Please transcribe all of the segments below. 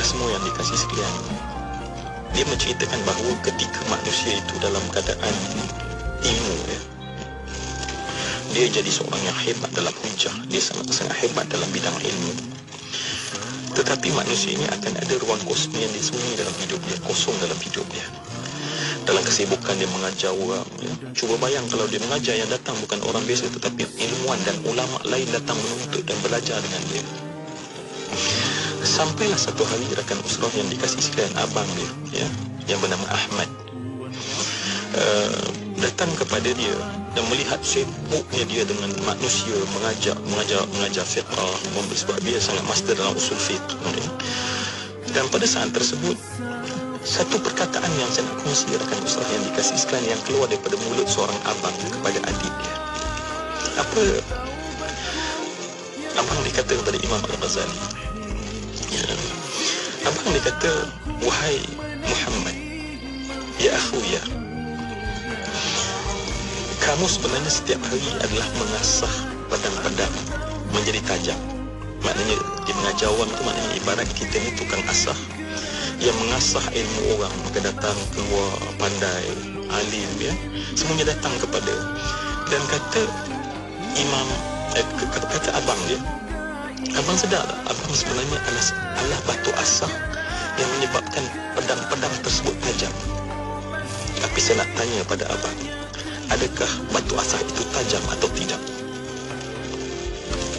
Semua yang dikasih sekalian, dia menceritakan bahawa ketika manusia itu dalam keadaan ilmu, dia jadi seorang yang hebat dalam hujah, dia sangat hebat dalam bidang ilmu. Tetapi manusia ini akan ada ruang kosong yang disunyi dalam hidup dia, kosong dalam hidup dia. Dalam kesibukan dia mengajar orang, Cuba bayang kalau dia mengajar, yang datang bukan orang biasa tetapi ilmuwan dan ulama lain datang menuntut dan belajar dengan dia. Sampailah satu hari rakan usrah yang dikasih sekalian, abang dia, yang bernama Ahmad, datang kepada dia dan melihat sibuknya dia dengan manusia, mengajar fiqh, sebab dia sangat master dalam usul fiqh. Dan pada saat tersebut, satu perkataan yang saya nak kongsi rakan usrah yang dikasih sekalian, yang keluar daripada mulut seorang abang kepada adik dia. Apa abang dikata kepada Imam Al-Ghazali? Abang dia kata, wahai Muhammad, ya akhuya, kamu sebenarnya setiap hari adalah mengasah pedang-pedang menjadi tajam. Maknanya dia mengajar orang tu, maknanya ibarat kita ni tukang asah yang mengasah ilmu orang, maka datang keluar pandai, alim, semuanya datang kepada. Dan kata Imam, kata abang dia, abang sedar tak? Abang sebenarnya adalah batu asah yang menyebabkan pedang-pedang tersebut tajam. Tapi saya nak tanya pada abang, adakah batu asah itu tajam atau tidak?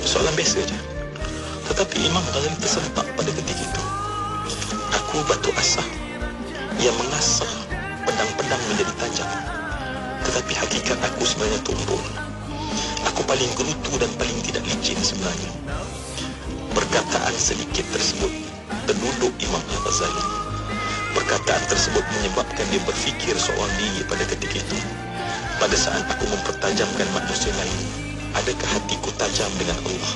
Soalan biasa je. Tetapi Imam Ghazali tersentak pada ketika itu. Aku batu asah yang mengasah pedang-pedang menjadi tajam, tetapi hakikat aku sebenarnya tumpul. Aku paling gerutu dan paling tidak licin sebenarnya. Perkataan sedikit tersebut terduduk Imam Al-Ghazali. Perkataan tersebut menyebabkan dia berfikir seorang diri pada ketika itu. Pada saat aku mempertajamkan manusia lain, adakah hatiku tajam dengan Allah?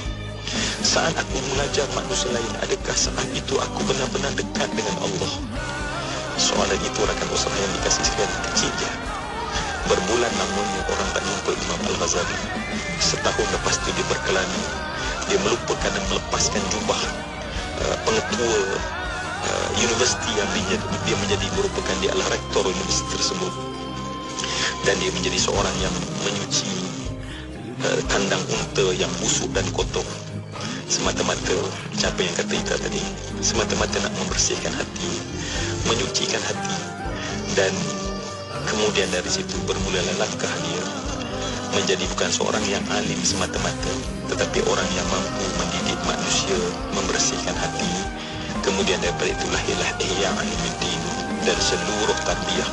Saat aku mengajar manusia lain, adakah saat itu aku benar-benar dekat dengan Allah? Soalan itu rakan usrah yang dikasih sekalian kecil je. Berbulan lamanya orang tak jumpa Imam Al-Ghazali. Setahun lepas itu dia berkelana. Dia melupakan dan melepaskan jubah pengetua universiti yang dia menjadi, merupakan dia adalah rektor universiti tersebut. Dan dia menjadi seorang yang menyuci kandang unta yang busuk dan kotor, semata-mata siapa yang kata kita tadi, semata-mata nak membersihkan hati, menyucikan hati. Dan kemudian dari situ bermulalah langkah dia menjadi bukan seorang yang alim semata-mata, tetapi orang yang mampu mendidik manusia, membersihkan hati. Kemudian daripada itu lahirlah Ihya Ulumuddin dan seluruh tarbiyah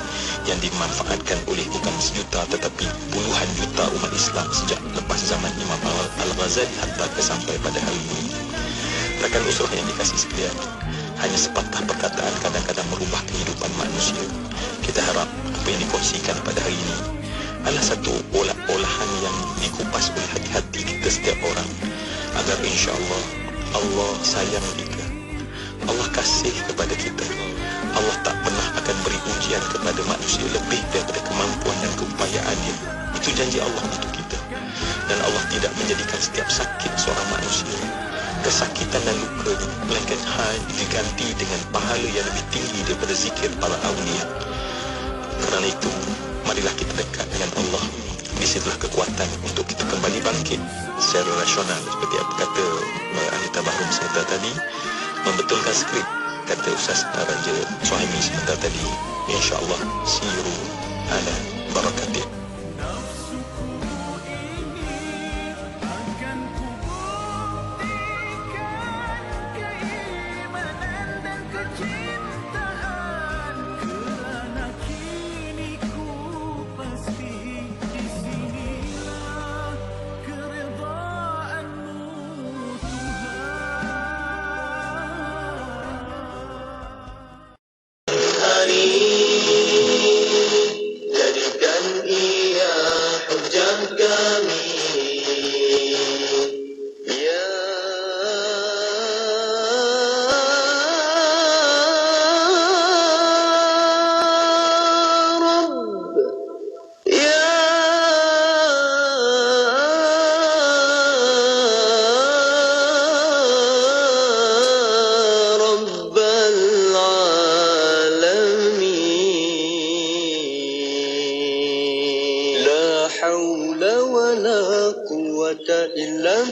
yang dimanfaatkan oleh bukan sejuta tetapi puluhan juta umat Islam sejak lepas zaman Imam Al-Ghazali hatta ke sampai pada hari ini. Rakan usrah yang dikasih sekalian, hanya sepatah perkataan kadang-kadang merubah kehidupan manusia. Kita harap apa yang dikongsikan pada hari ini adalah satu olahan yang dikupas oleh hati-hati kita setiap orang, agar insya-Allah Allah sayang kita, Allah kasih kepada kita. Allah tak pernah akan beri ujian kepada manusia lebih daripada kemampuan dan keupayaan dia. Itu janji Allah untuk kita. Dan Allah tidak menjadikan setiap sakit seorang manusia, kesakitan dan luka, melainkan diganti dengan pahala yang lebih tinggi daripada zikir para awliya. Kerana itu, marilah kita dekat dengan Allah. Di situlah kekuatan untuk kita kembali bangkit secara rasional, seperti apa kata Anita Bahrum sebentar tadi, membetulkan skrip kata Ustaz Raja Suhaimi sebentar tadi. InsyaAllah siru ala barakatin.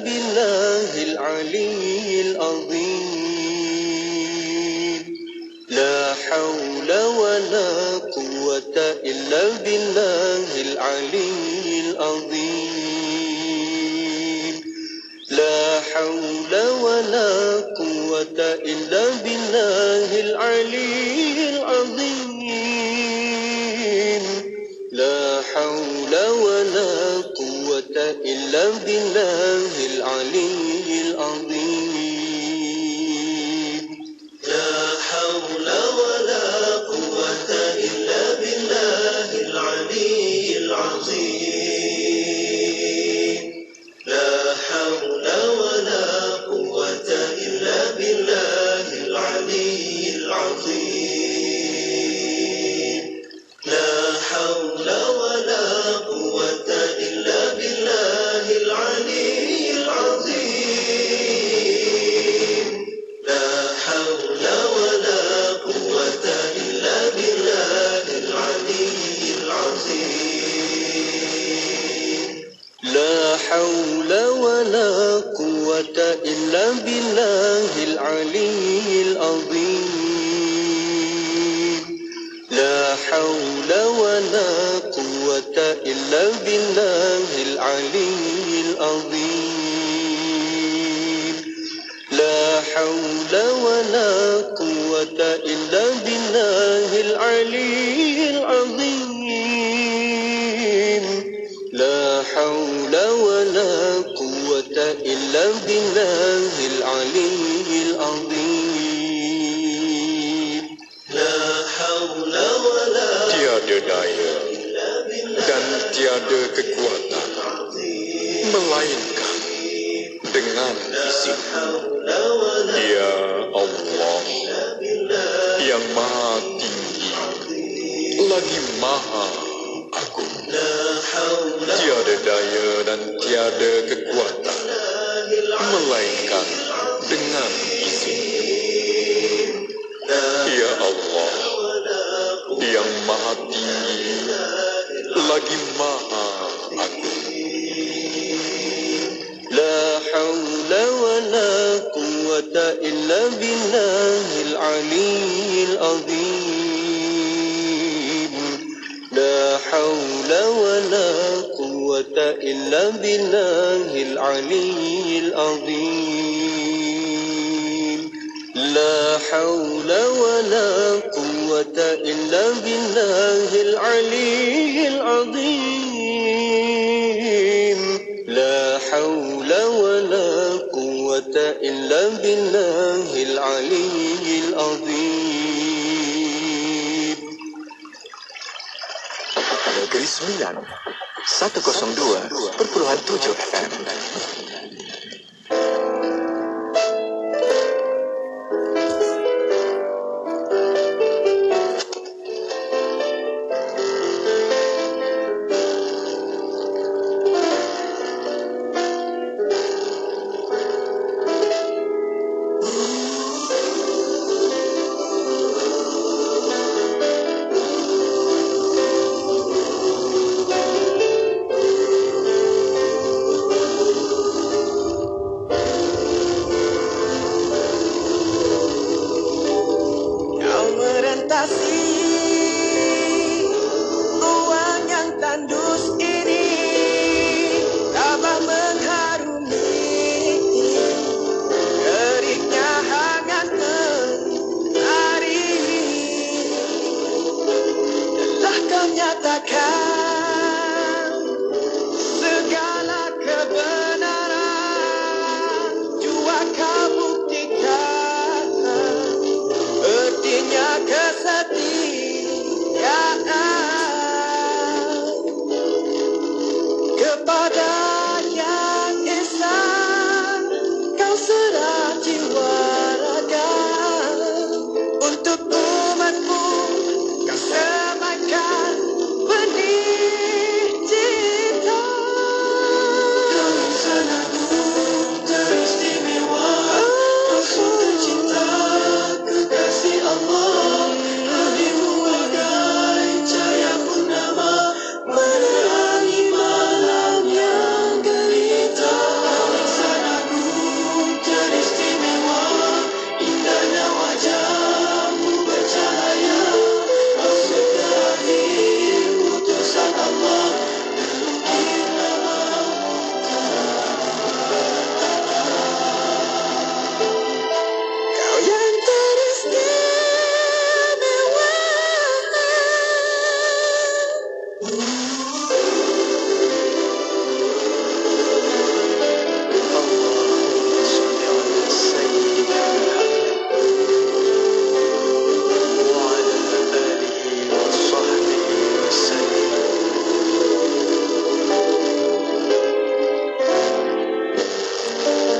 بالله العلي العظيم لا حول ولا قوة إلا بالله العلي العظيم لا حول ولا قوة إلا بالله العلي العظيم لا حول ولا قوة إلا بالله العلي العظيم لا حول ولا قوة إلا بالله العلي العظيم لا حول ولا قوة إلا بالله العلي العظيم لا حول ولا قوة إلا بالله العلي العظيم لا حول ولا قوة إلا بالله العلي العظيم لا حول ولا قوة إلا بالله العلي العظيم لا حول ولا قوة إلا بالله العلي العظيم لا حول ولا قوة إلا بالله العلي العظيم لا حول ولا قوة إلا بالله العلي العظيم لا حول ولا Tiada daya dan tiada kekuatan melainkan dengan izin Ya Allah yang maha tinggi lagi maha agung. Tiada daya dan tiada kekuatan melainkan dengan izin Ya Allah yang maha tinggi lagi maha agung. لا حول ولا قوة إلا بالله العلي العظيم لا حول ولا قوة إلا بالله العلي العظيم لا حول ولا قوة إلا بالله العلي العظيم لا حول ولا قوة إلا بالله العلي العظيم. Negeri Sembilan 102.7 FM.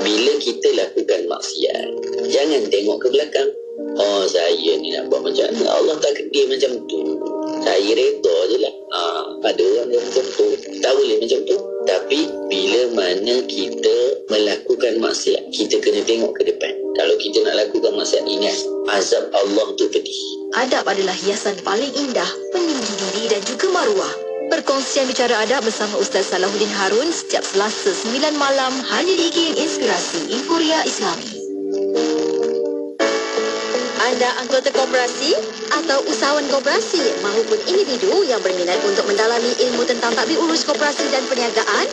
bila kita lakukan maksiat, jangan tengok ke belakang. Oh, saya ni nak buat macam mana, Allah takdir macam tu, saya reda je lah. Ada orang yang macam tu, tak boleh macam tu. Tapi bila mana kita melakukan maksiat, kita kena tengok ke depan. Kalau kita nak lakukan maksiat, ingat azab Allah tu pedih. Adab adalah hiasan paling indah, peninggi diri dan juga maruah. Perkongsian Bicara Adab bersama Ustaz Salahuddin Harun setiap Selasa 9 malam hanya di IKIM Inspirasi Inforia Islami. Anda anggota koperasi atau usahawan koperasi maupun individu yang berminat untuk mendalami ilmu tentang tadbir urus koperasi dan perniagaan?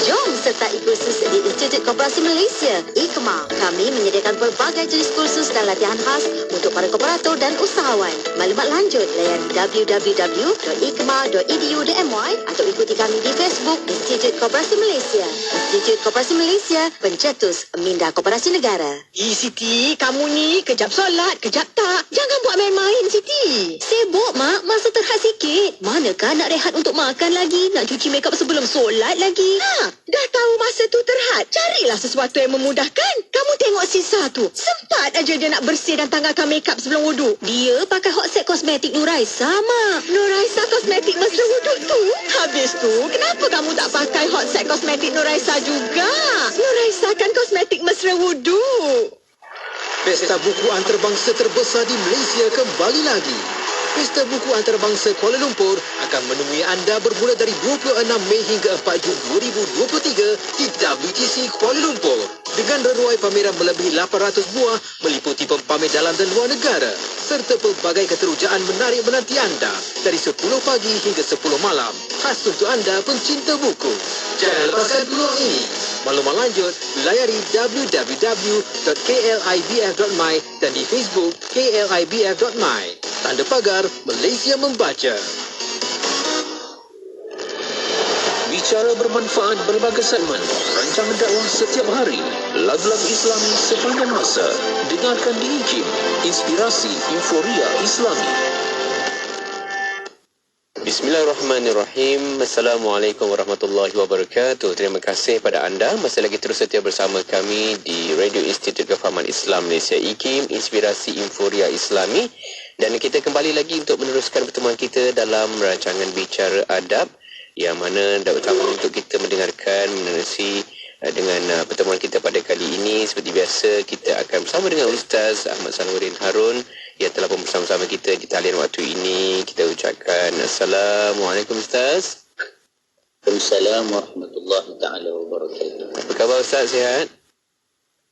Jom sertai kursus di Institut Koperasi Malaysia, IKMA. Kami menyediakan pelbagai jenis kursus dan latihan khas untuk para kooperator dan usahawan. Maklumat lanjut layari www.ikma.edu.my atau ikuti kami di Facebook Institut Koperasi Malaysia. Institut Koperasi Malaysia, pencetus minda koperasi negara. Siti, kamu ni kejap solat, kejap tak. Jangan buat main-main, Siti. Sibuk, Mak. Masa terhad sikit. Manakah nak rehat untuk makan lagi? Nak cuci makeup sebelum solat lagi? Dah tahu masa tu terhad. Carilah sesuatu yang memudahkan. Kamu tengok Sisa tu. Sempat aja dia nak bersih dan tanggalkan makeup sebelum wuduk. Dia pakai Hot Set Kosmetik Nuraisa, Mak. Nuraisa kosmetik mesra wuduk tu. Habis tu, kenapa kamu tak pakai Hot Set Kosmetik Nuraisa juga? Nuraisa kan kosmetik mesra wuduk. Pesta buku antarabangsa terbesar di Malaysia kembali lagi. Pesta buku antarabangsa Kuala Lumpur akan menemui anda bermula dari 26 Mei hingga 4 Jun 2023 di WTC Kuala Lumpur. Dengan renuai pameran melebihi 800 buah meliputi pempamer dalam dan luar negara serta pelbagai keterujaan menarik menanti anda dari 10 pagi hingga 10 malam. Khas untuk anda pencinta buku. Jangan lepaskan peluang ini. Maklumat lanjut layari www.klibf.my dan di Facebook klibf.my. Tanda pagar Malaysia Membaca. Bicara bermanfaat berbagai segmen, rancangan dakwah setiap hari, lagu-lagu Islami sepanjang masa. Dengarkan di IKIM, Inspirasi Inforia Islami. Bismillahirrahmanirrahim. Assalamualaikum warahmatullahi wabarakatuh. Terima kasih pada anda masih lagi terus setia bersama kami di Radio Institut Kefahaman Islam Malaysia IKIM, Inspirasi Inforia Islami. Dan kita kembali lagi untuk meneruskan pertemuan kita dalam rancangan Bicara Adab, yang mana dah utama untuk kita mendengarkan menerusi dengan pertemuan kita pada kali ini. Seperti biasa, kita akan bersama dengan Ustaz Ahmad Salahuddin Harun yang telah pun bersama-sama kita di talian waktu ini. Kita ucapkan Assalamualaikum Ustaz. Waalaikumsalam warahmatullahi ta'ala wabarakatuh. Apa khabar Ustaz, sihat?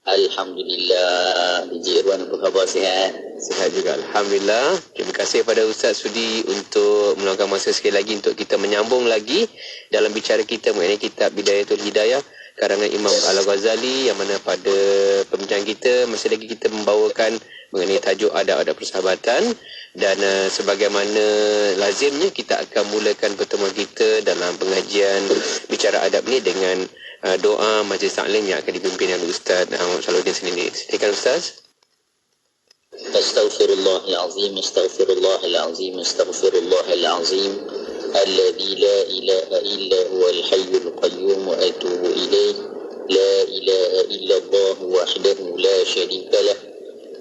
Alhamdulillah. Encik Irwan, apa khabar, sihat? Sihat juga, Alhamdulillah. Terima kasih pada Ustaz sudi untuk meluangkan masa sekali lagi untuk kita menyambung lagi dalam bicara kita mengenai kitab Bidayatul Hidayah karangan Imam Al-Ghazali, yang mana pada pembincangan kita masih lagi kita membawakan mengenai tajuk adab-adab persahabatan. Dan sebagaimana lazimnya, kita akan mulakan pertemuan kita dalam pengajian Bicara Adab ni dengan doa majlis taklim yang akan dipimpin oleh Ustaz Ahmad Salahuddin sendiri. Silakan Ustaz. Astaghfirullahalazim, astaghfirullahalazim, astaghfirullahalazim. Alladzi la ilaha illa huwal hayyul qayyum wa atubu ilaih. La ilaha illallah wahdahu la syarika lah.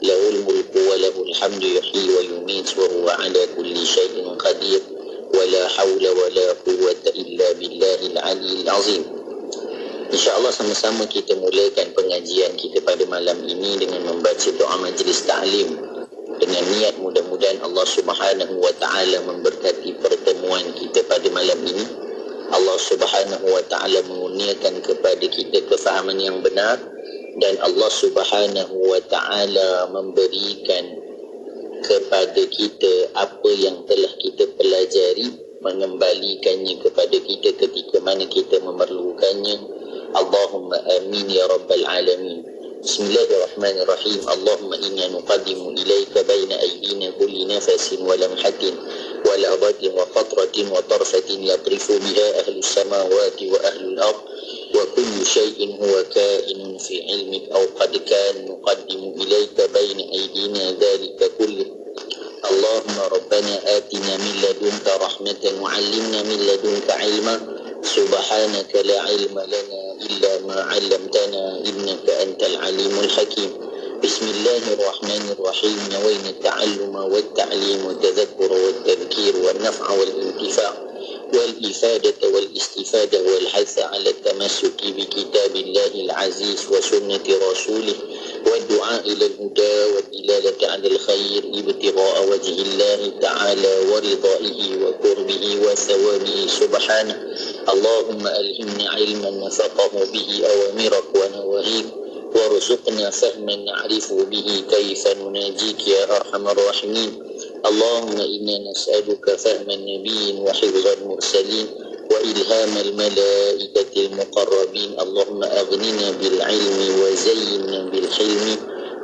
Lahul mulku wa lahul hamdu yuhyi wa yumiit wa huwa ala kulli syai'in qadir. Wa la hawla wa la quwwata illa billahil aliyyil azim. InsyaAllah sama-sama kita mulakan pengajian kita pada malam ini dengan membaca doa majlis ta'lim, dengan niat mudah-mudahan Allah Subhanahu wa ta'ala memberkati pertemuan kita pada malam ini. Allah Subhanahu wa ta'ala mengurniakan kepada kita kefahaman yang benar, dan Allah Subhanahu wa ta'ala memberikan kepada kita apa yang telah kita pelajari, mengembalikannya kepada kita ketika mana kita memerlukannya. Allahumma amin ya rabbal alamin. Bismillahirrahmanirrahim. Allahumma inna nuqaddimu ilayka baina aydina kulli nafasin wa lamhatin wa la'batin wa qatratin wa tarfatin yatrifu biha ahlus samawati wa ahlul ard wa kullu shay'in huwa kainun fi ilmik aw qad kan nuqaddimu ilayka baina aydina dhalika kulli. Allahumma rabbana atina min ladunka rahmatan wa 'allimna min ladunka 'ilma. Subhanaka la 'ilma lana إلا ما علمتنا إنك أنت العليم الحكيم. بسم الله الرحمن الرحيم. نوينا التعلم والتعليم والتذكر والتذكير والنفع والانتفاع والإفادة والاستفادة والحث على التمسك بكتاب الله العزيز وسنة رسوله والدعاء إلى الهدى والدلالة على الخير ابتغاء وجه الله تعالى ورضائه وقربه وثوابه سبحانه. اللهم ألهمنا علما نفقه به أوامرك ونواهيك وارزقنا فهما نعرف به كيف نناجيك يا أرحم الراحمين. اللهم إنا نسألك فهم النبيين وحفظ المرسلين وإلهام الملائكة المقربين. اللهم أغننا بالعلم وزينا بالحلم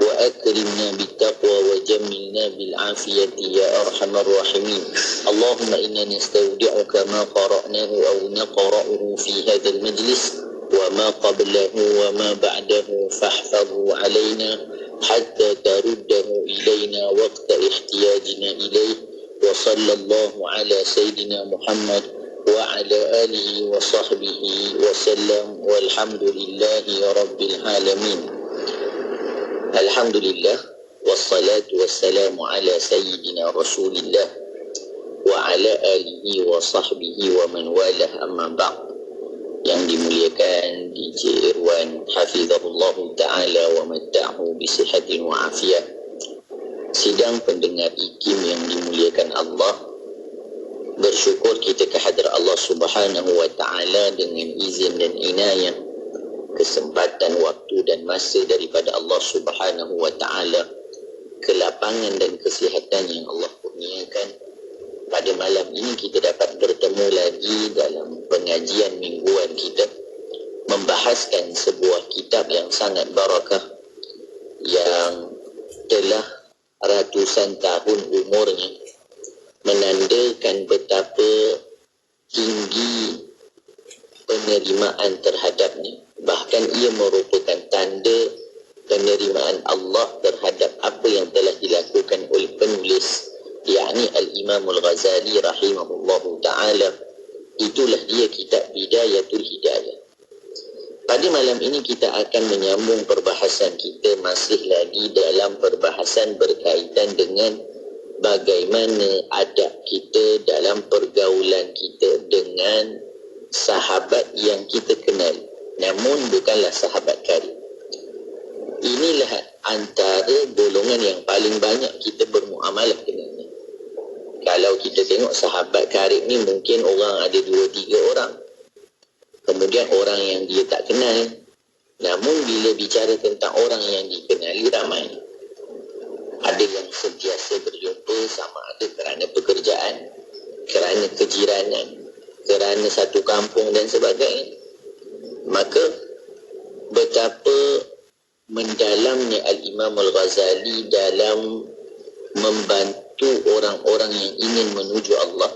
وأكرمنا بالتقوى وجملنا بالعافية يا أرحم الراحمين. اللهم إنا نستودعك ما قرأناه أو نقرأه في هذا المجلس وما قبله وما بعده فاحفظه علينا حتى ترده إلينا وقت احتياجنا إليه. وصلى الله على سيدنا محمد وعلى آله وصحبه وسلم والحمد لله رب العالمين. Alhamdulillah wassalatu wassalamu ala sayyidina Rasulillah wa ala alihi wa sahbihi wa man walah, amma ba'd. Yang dimuliakan DJ Irwan hafizahullah ta'ala wa matta'hu bisihatin wa afiyah. Sidang pendengar IKIM yang dimuliakan Allah, bersyukur kita kehadrat Allah Subhanahu wa ta'ala dengan izin dan inayah, kesempatan, waktu dan masa daripada Allah Subhanahu wa ta'ala, kelapangan dan kesihatan yang Allah kurniakan. Pada malam ini kita dapat bertemu lagi dalam pengajian mingguan kita, membahaskan sebuah kitab yang sangat barakah, yang telah ratusan tahun umurnya, menandakan betapa tinggi penerimaan terhadapnya. Bahkan ia merupakan tanda penerimaan Allah terhadap apa yang telah dilakukan oleh penulis, yakni Al-Imam Al-Ghazali rahimahullahu ta'ala. Itulah dia kitab Bidayatul Hidayah. Pada malam ini kita akan menyambung perbahasan kita, masih lagi dalam perbahasan berkaitan dengan bagaimana adab kita dalam pergaulan kita dengan sahabat yang kita kenal, namun bukanlah sahabat karib. Inilah antara golongan yang paling banyak kita bermuamalah dengannya. Kalau kita tengok sahabat karib ni, mungkin orang ada 2-3 orang. Kemudian orang yang dia tak kenal. Namun bila bicara tentang orang yang dikenali, ramai. Ada yang sentiasa berjumpa, sama ada kerana pekerjaan, kerana kejiranan, kerana satu kampung dan sebagainya. Maka betapa mendalamnya Al-Imam Al-Ghazali dalam membantu orang-orang yang ingin menuju Allah,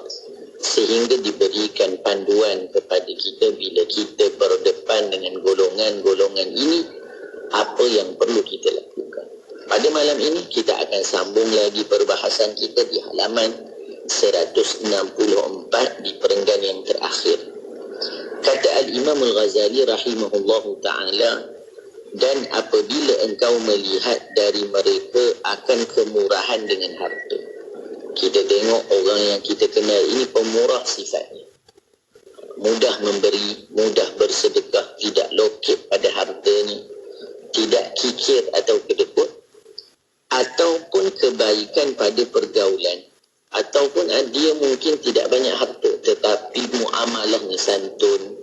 sehingga diberikan panduan kepada kita bila kita berdepan dengan golongan-golongan ini, apa yang perlu kita lakukan. Pada malam ini kita akan sambung lagi perbahasan kita di halaman 164 di perenggan yang terakhir. Kata Al-Imam Al-Ghazali rahimahullahu ta'ala, dan apabila engkau melihat dari mereka akan kemurahan dengan harta. Kita tengok orang yang kita kenal ini pemurah sifatnya, mudah memberi, mudah bersedekah, tidak lokek pada hartanya, tidak kikir atau kedekut, ataupun kebaikan pada pergaulan, ataupun dia mungkin tidak banyak harta tetapi muamalahnya santun,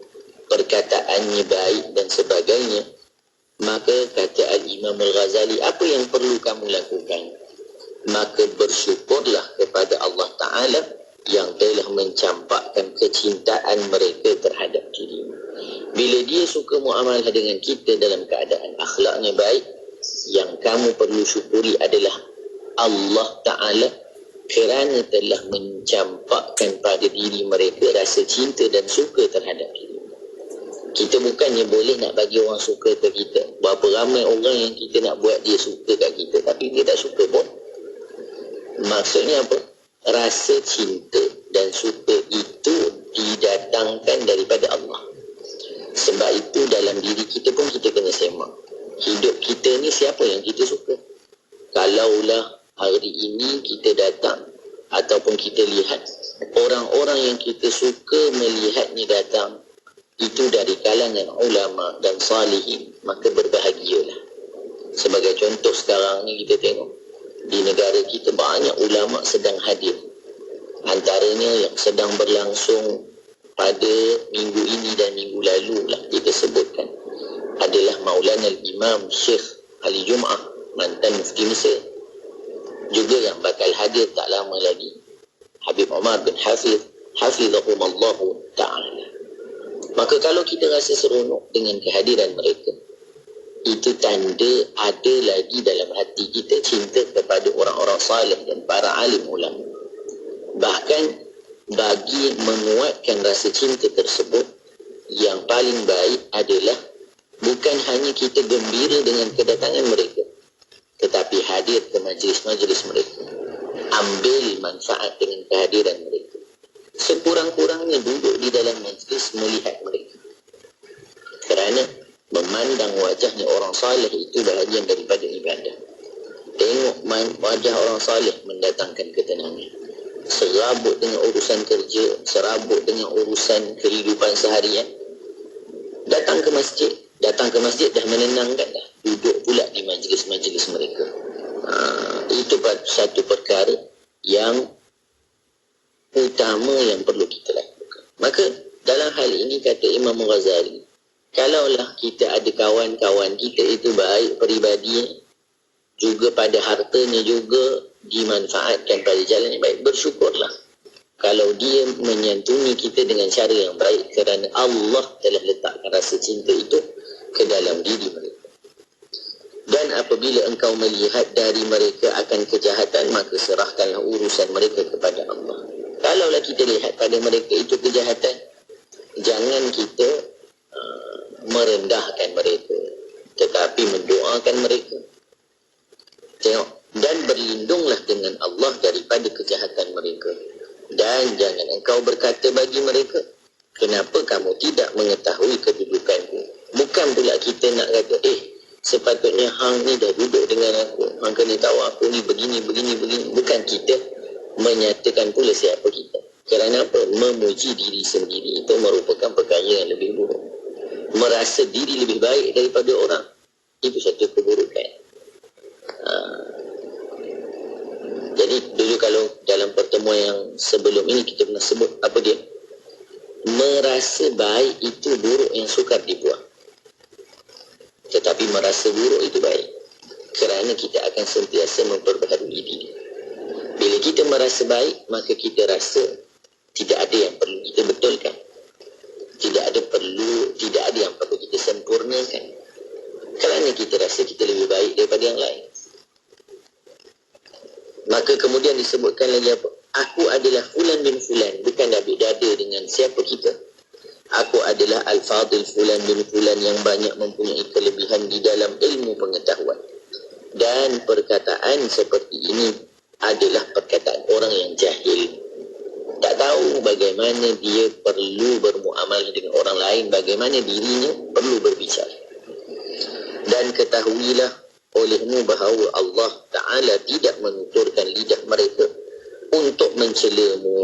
perkataannya baik dan sebagainya. Maka kata Al-Imam Al-Ghazali, apa yang perlu kamu lakukan? Maka bersyukurlah kepada Allah Ta'ala yang telah mencampakkan kecintaan mereka terhadap dirimu. Bila dia suka muamalah dengan kita dalam keadaan akhlaknya baik, yang kamu perlu syukuri adalah Allah Ta'ala kerana telah mencampakkan pada diri mereka rasa cinta dan suka terhadap diri. Kita bukannya boleh nak bagi orang suka ke kita. Berapa ramai orang yang kita nak buat dia suka kat kita, tapi dia tak suka pun. Maksudnya apa? Rasa cinta dan suka itu didatangkan daripada Allah. Sebab itu dalam diri kita pun kita kena semak. Hidup kita ni siapa yang kita suka? Kalaulah hari ini kita datang ataupun kita lihat orang-orang yang kita suka melihatnya datang itu dari kalangan ulama dan salihin, maka berbahagialah. Sebagai contoh sekarang ni kita tengok di negara kita banyak ulama sedang hadir. Antaranya yang sedang berlangsung pada minggu ini dan minggu lalu lah kita sebutkan adalah Maulana Imam Syekh Ali Jum'ah, mantan Mufti Mesir. Juga yang bakal hadir tak lama lagi Habib Omar bin Hafizahumullahu Ta'ala. Maka kalau kita rasa seronok dengan kehadiran mereka, itu tanda ada lagi dalam hati kita cinta kepada orang-orang salih dan para alim ulama. Bahkan bagi menguatkan rasa cinta tersebut, yang paling baik adalah bukan hanya kita gembira dengan kedatangan mereka, tetapi hadir ke majlis-majlis mereka. Ambil manfaat dengan kehadiran mereka. Sekurang-kurangnya duduk di dalam majlis melihat mereka. Kerana memandang wajahnya orang saleh itu bahagian daripada ibadah. Tengok wajah orang saleh mendatangkan ketenangan. Serabut dengan urusan kerja, serabut dengan urusan kehidupan seharian. Datang ke masjid dah menenangkan dah. Duduk pula di majlis-majlis mereka. Itu satu perkara yang utama yang perlu kita lakukan. Maka dalam hal ini kata Imam Ghazali, kalaulah kita ada kawan-kawan kita itu baik peribadinya, juga pada hartanya juga dimanfaatkan pada jalan yang baik, bersyukurlah. Kalau dia menyantuni kita dengan cara yang baik, kerana Allah telah letakkan rasa cinta itu ke dalam diri mereka. Dan apabila engkau melihat dari mereka akan kejahatan, maka serahkanlah urusan mereka kepada Allah. Kalaulah kita lihat pada mereka itu kejahatan, jangan kita merendahkan mereka, tetapi mendoakan mereka. Tengok, dan berlindunglah dengan Allah daripada kejahatan mereka. Dan jangan engkau berkata bagi mereka, kenapa kamu tidak mengetahui kedudukanku? Bukan pula kita nak kata, sepatutnya hang ni dah duduk dengan aku, hang kena tahu aku ni begini. Bukan kita menyatakan pula siapa kita. Kerana apa? Memuji diri sendiri itu merupakan perkara yang lebih buruk. Merasa diri lebih baik daripada orang, itu satu keburukan. Jadi dulu kalau dalam pertemuan yang sebelum ini kita pernah sebut apa dia? Merasa baik itu buruk yang sukar dibuang. Tetapi merasa buruk itu baik, kerana kita akan sentiasa memperbaharui diri. Bila kita merasa baik, maka kita rasa tidak ada yang perlu kita betulkan. Tidak ada yang perlu kita sempurnakan. Kerana kita rasa kita lebih baik daripada yang lain. Maka kemudian disebutkan lagi apa? Aku adalah fulan bin fulan. Bukan dah beda dengan siapa kita. Aku adalah Al-Fadil fulan bin fulan yang banyak mempunyai kelebihan di dalam ilmu pengetahuan. Dan perkataan seperti ini adalah perkataan orang yang jahil. Tak tahu bagaimana dia perlu bermuamalah dengan orang lain, bagaimana dirinya perlu berbicara. Dan ketahuilah olehmu bahawa Allah Ta'ala tidak menuturkan lidah mereka untuk mencelamu,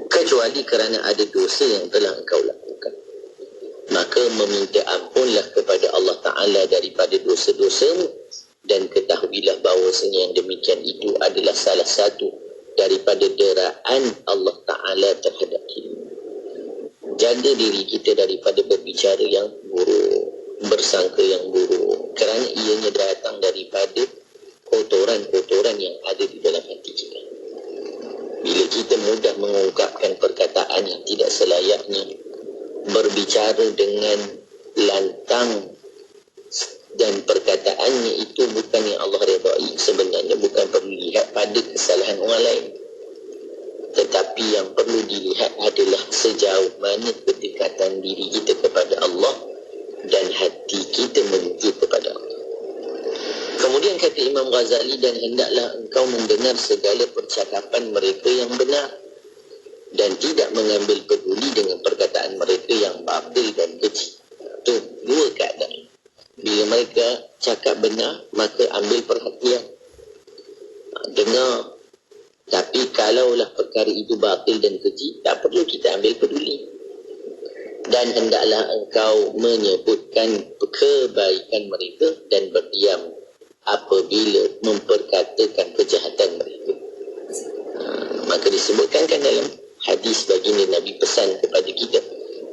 kecuali kerana ada dosa yang telah engkau lakukan. Maka meminta ampunlah kepada Allah Ta'ala daripada dosa-dosamu, dan ketahuilah bahawasanya yang demikian itu adalah salah satu daripada deraan Allah Ta'ala terhadap kita. Jaga diri kita daripada berbicara yang buruk, bersangka yang buruk, kerana ianya datang daripada kotoran-kotoran yang ada di dalam hati kita. Bila kita mudah mengungkapkan perkataan yang tidak selayaknya, berbicara dengan lantang, dan perkataannya itu bukan yang Allah redai, sebenarnya bukan perlu lihat pada kesalahan orang lain, tetapi yang perlu dilihat adalah sejauh mana kedekatan diri kita kepada Allah dan hati kita menuju kepada Allah. Kemudian kata Imam Ghazali, dan hendaklah engkau mendengar segala percakapan mereka yang benar, dan tidak mengambil peduli dengan perkataan mereka yang batil dan keji. Itu dua keadaan. Bila mereka cakap benar, maka ambil perhatian, dengar. Tapi kalaulah perkara itu batil dan keji, tak perlu kita ambil peduli. Dan hendaklah engkau menyebutkan kebaikan mereka dan berdiam apabila memperkatakan kejahatan mereka. Maka disebutkan kan dalam hadis baginda Nabi pesan kepada kita,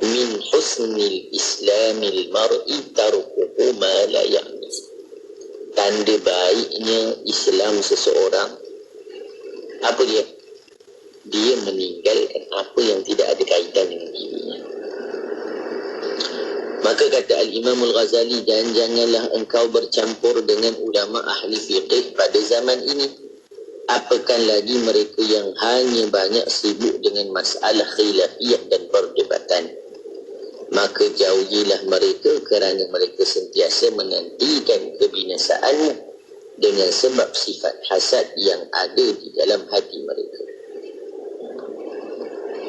min husnil islamil mar'i tarkuhu ma la ya'ni. Tanda baiknya Islam seseorang, apa dia? Dia meninggalkan apa yang tidak ada kaitan dengan dirinya. Maka kata Al-Imam Al-Ghazali, dan janganlah engkau bercampur dengan ulama ahli fiqh pada zaman ini. Apakah lagi mereka yang hanya banyak sibuk dengan masalah khilafiyah dan perdebatan. Maka jauhilah mereka kerana mereka sentiasa menantikan kebinasaanmu dengan sebab sifat hasad yang ada di dalam hati mereka.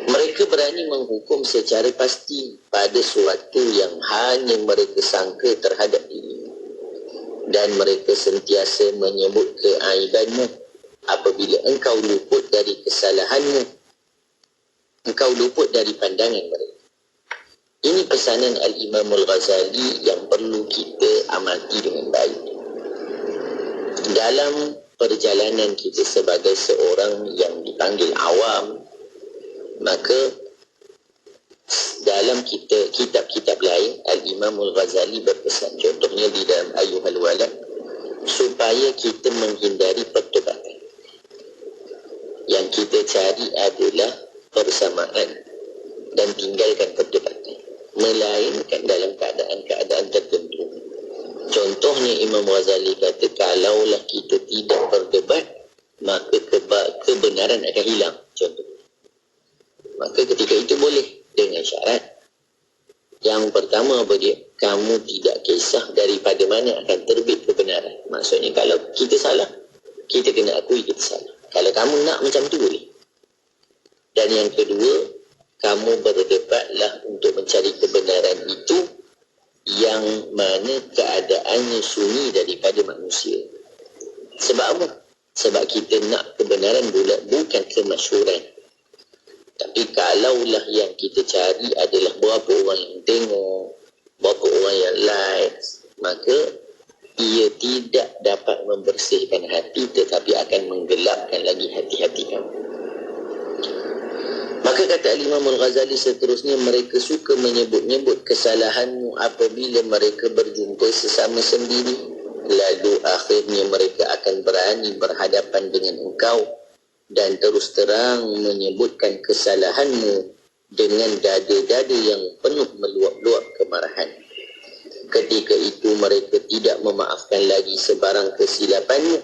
Mereka berani menghukum secara pasti pada suatu yang hanya mereka sangka terhadap dirimu. Dan mereka sentiasa menyebut keaibanmu. Apabila engkau luput dari kesalahanmu, engkau luput dari pandangan mereka. Ini pesanan Al-Imam Al-Ghazali yang perlu kita amati dengan baik. Dalam perjalanan kita sebagai seorang yang dipanggil awam, maka dalam kitab-kitab lain Al-Imam Al-Ghazali berpesan, contohnya di dalam Ayyuhal Walad, supaya kita menghindari perdebatan. Yang kita cari adalah persamaan dan tinggalkan perdebatan, melainkan dalam keadaan-keadaan tertentu. Contohnya Imam Ghazali kata, kalaulah kita tidak berdebat, maka kebenaran akan hilang. Contoh. Maka ketika itu boleh dengan syarat. Yang pertama apa dia? Kamu tidak kisah daripada mana akan terbit kebenaran. Maksudnya kalau kita salah, kita kena akui kita salah. Kalau kamu nak macam tu boleh. Dan yang kedua, kamu berdebatlah untuk mencari kebenaran itu yang mana keadaannya sunyi daripada manusia. Sebab apa? Sebab kita nak kebenaran bukan kemasyhuran. Tapi kalaulah yang kita cari adalah berapa orang yang tengok, berapa orang yang like, maka ia tidak dapat membersihkan hati, tetapi akan menggelapkan lagi hati-hati kamu. Maka kata Imam Al-Ghazali seterusnya, mereka suka menyebut-nyebut kesalahanmu apabila mereka berjumpa sesama sendiri. Lalu akhirnya mereka akan berani berhadapan dengan engkau dan terus terang menyebutkan kesalahanmu dengan dada-dada yang penuh meluap-luap kemarahan. Ketika itu mereka tidak memaafkan lagi sebarang kesilapanmu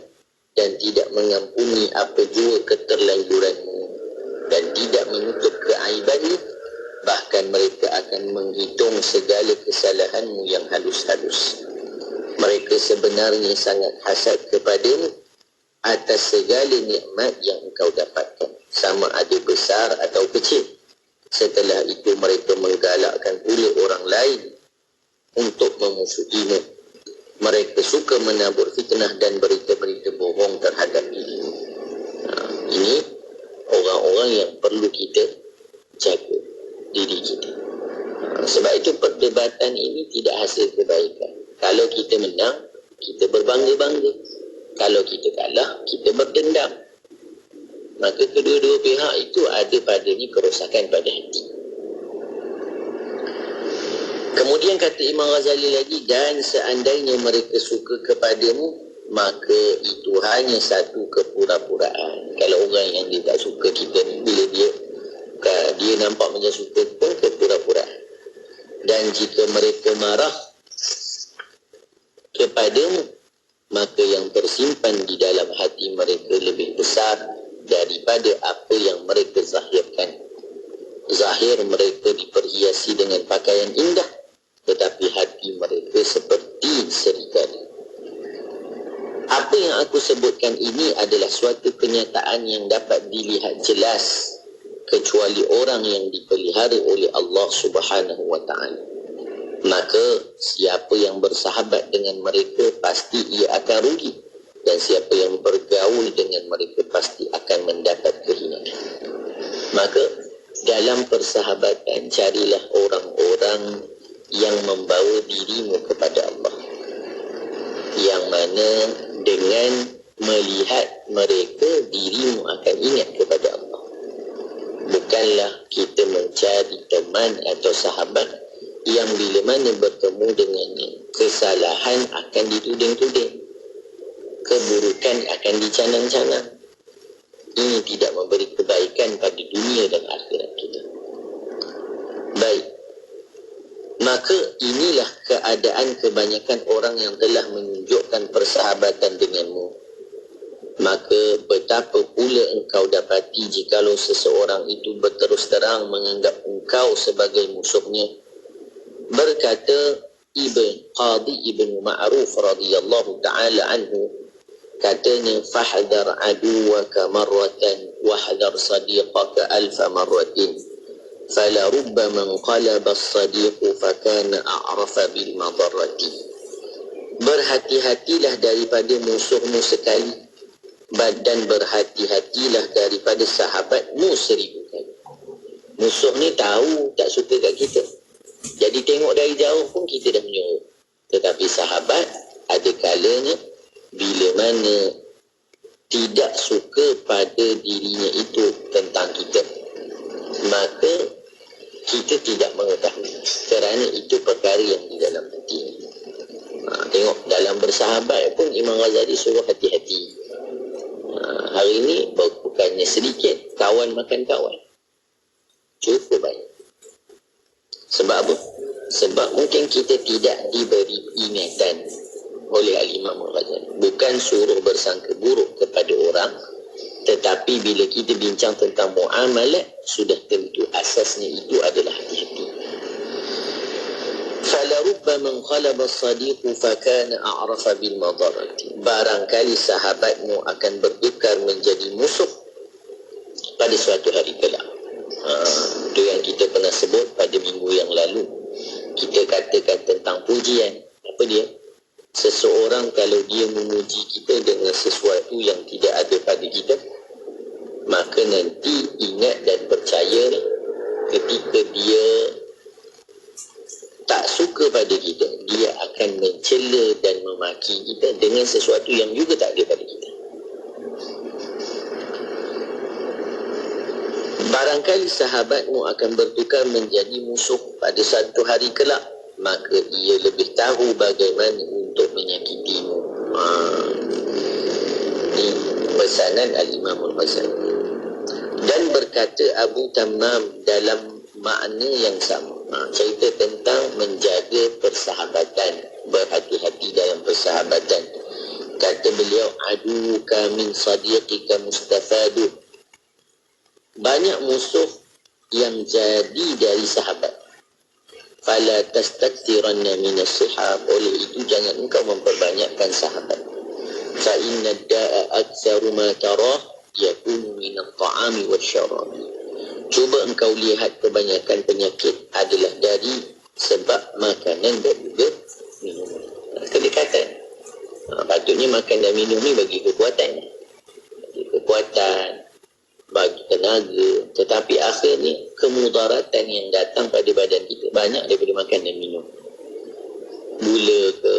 dan tidak mengampuni apa jua keterlanjuranmu dan tidak menutup keaibanmu. Bahkan mereka akan menghitung segala kesalahanmu yang halus-halus. Mereka sebenarnya sangat hasad kepadamu atas segala nikmat yang engkau dapatkan, sama ada besar atau kecil. Setelah itu mereka menggalakkan pula orang lain untuk memusuhimu. Mereka suka menabur fitnah dan berita-berita bohong terhadap dirimu. Ini orang-orang yang perlu kita jaga diri kita. Sebab itu perdebatan ini tidak hasil kebaikan. Kalau kita menang, kita berbangga-bangga. Kalau kita kalah, kita berdendam. Maka kedua-dua pihak itu ada padanya kerosakan pada hati. Kemudian kata Imam Ghazali lagi, dan seandainya mereka suka kepadamu, maka itu hanya satu kepura-puraan. Kalau orang yang dia tak suka kita ni, bila dia nampak macam suka pun kepura-puraan. Dan jika mereka marah kepadamu, maka yang tersimpan di dalam hati mereka lebih besar daripada apa yang mereka zahirkan. Zahir mereka diperhiasi dengan pakaian indah, tetapi hati mereka seperti serigala. Apa yang aku sebutkan ini adalah suatu kenyataan yang dapat dilihat jelas kecuali orang yang dipelihara oleh Allah Subhanahu wa ta'ala. Maka siapa yang bersahabat dengan mereka pasti ia akan rugi, dan siapa yang bergaul dengan mereka pasti akan mendapat kehinaan. Maka dalam persahabatan carilah orang-orang yang membawa dirimu kepada Allah, yang mana dengan melihat mereka dirimu akan ingat kepada Allah. Bukanlah kita mencari teman atau sahabat yang bila mana bertemu dengannya, kesalahan akan dituding-tuding, keburukan akan dicanang-canang. Ini tidak memberi kebaikan pada dunia dan akhirat kita. Baik, maka inilah keadaan kebanyakan orang yang telah menunjukkan persahabatan denganmu. Maka betapa pula engkau dapati jikalau seseorang itu berterus terang menganggap engkau sebagai musuhnya. Berkata Qadi Ibn Ma'ruf radhiyallahu ta'ala anhu, katanya, fahdar aduwaka marratan wahdar sadiqaka alfa marratin fala rubba man qalaba as-sadiqu fakana a'rafa bil madarrati. Berhati-hatilah daripada musuhmu sekali, dan berhati-hatilah daripada sahabatmu 1000 kali. Musuh ni tahu tak suka kat kita, jadi tengok dari jauh pun kita dah menyuruh. Tetapi sahabat ada kalanya bila mana tidak suka pada dirinya itu tentang kita, maka kita tidak mengetahui, kerana itu perkara yang di dalam hati. Tengok dalam bersahabat pun Imam Ghazali suruh hati-hati. Hari ini bukannya sedikit kawan makan kawan, cukup banyak. Sebab apa? Sebab mungkin kita tidak diberi ingatan oleh Al-Imam Al-Ghazali. Bukan suruh bersangka buruk kepada orang, tetapi bila kita bincang tentang muamalat, sudah tentu asasnya itu adalah hati-hati. فَلَرُبَّ مَنْ خَلَبَ الصَّدِيقُ فَكَانَ أَعْرَفَ بِالْمَضَرَّةِ. Barangkali sahabatmu akan bertukar menjadi musuh pada suatu hari kelak. Itu yang kita pernah sebut pada minggu yang lalu. Kita katakan tentang pujian. Apa dia? Seseorang kalau dia memuji kita dengan sesuatu yang tidak ada pada kita, maka nanti ingat dan percaya, ketika dia tak suka pada kita, dia akan mencela dan memaki kita dengan sesuatu yang juga tak ada pada kita. Barangkali sahabatmu akan bertukar menjadi musuh pada satu hari kelak, maka ia lebih tahu bagaimana untuk menyakitimu. Ini pesanan Al-Imam Al-Ghazali. Dan berkata Abu Tammam dalam makna yang sama, cerita tentang menjaga persahabatan, berhati-hati dalam persahabatan. Kata beliau, aduka min sadiqika mustafadu. Banyak musuh yang jadi dari sahabat. Fala tastakthiranna min as-sihab. Oleh itu jangan engkau memperbanyakkan sahabat. Fa inna da'a aktsaru ma tarah yakunu min at-ta'ami wasyarabi. Cuba engkau lihat kebanyakan penyakit adalah dari sebab makanan dan juga minuman. Kedekatan. Patutnya makan dan minum ni bagi kekuatan. Bagi kekuatan, bagi tenaga. Tetapi akhirnya kemudaratan yang datang pada badan kita banyak daripada makan dan minum. Gula ke,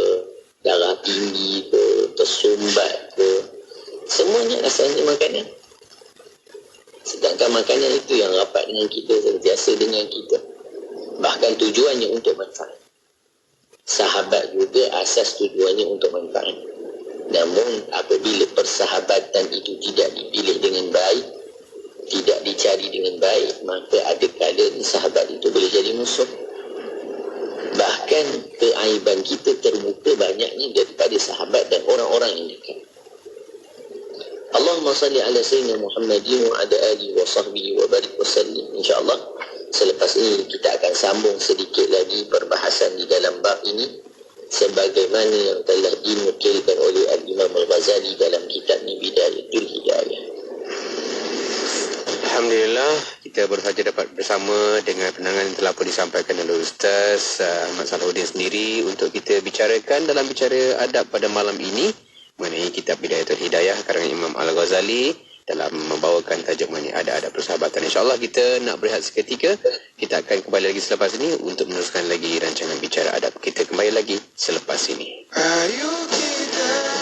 darah tinggi ke, tersumbat ke, semuanya asalnya makanan. Sedangkan makanan itu yang rapat dengan kita, sentiasa dengan kita. Bahkan tujuannya untuk manfaat. Sahabat juga asas tujuannya untuk manfaat. Namun apabila persahabatan itu tidak dipilih dengan baik, tidak dicari dengan baik, maka ada kalanya sahabat itu boleh jadi musuh. Bahkan keaiban kita terbuka banyaknya daripada sahabat dan orang-orang yang dekat. Allahumma salli ala sayyidina Muhammadin wa ala alihi wa sahbihi wa barik wa sallim. InsyaAllah selepas ini kita akan sambung sedikit lagi perbahasan di dalam bab ini, sebagaimana yang telah dinukilkan oleh Al-Imam Al-Ghazali dalam kitab Bidayatul Hidayah. Alhamdulillah, kita baru saja dapat bersama dengan penangan yang telah pun disampaikan oleh Ustaz Ahmad Salahuddin sendiri untuk kita bicarakan dalam bicara adab pada malam ini mengenai kitab Bidayatul Hidayah karangan Imam Al-Ghazali dalam membawakan tajuk mengenai adab-adab persahabatan. InsyaAllah kita nak berehat seketika. Kita akan kembali lagi selepas ini untuk meneruskan lagi rancangan bicara adab. Kita kembali lagi selepas ini. Ayo kita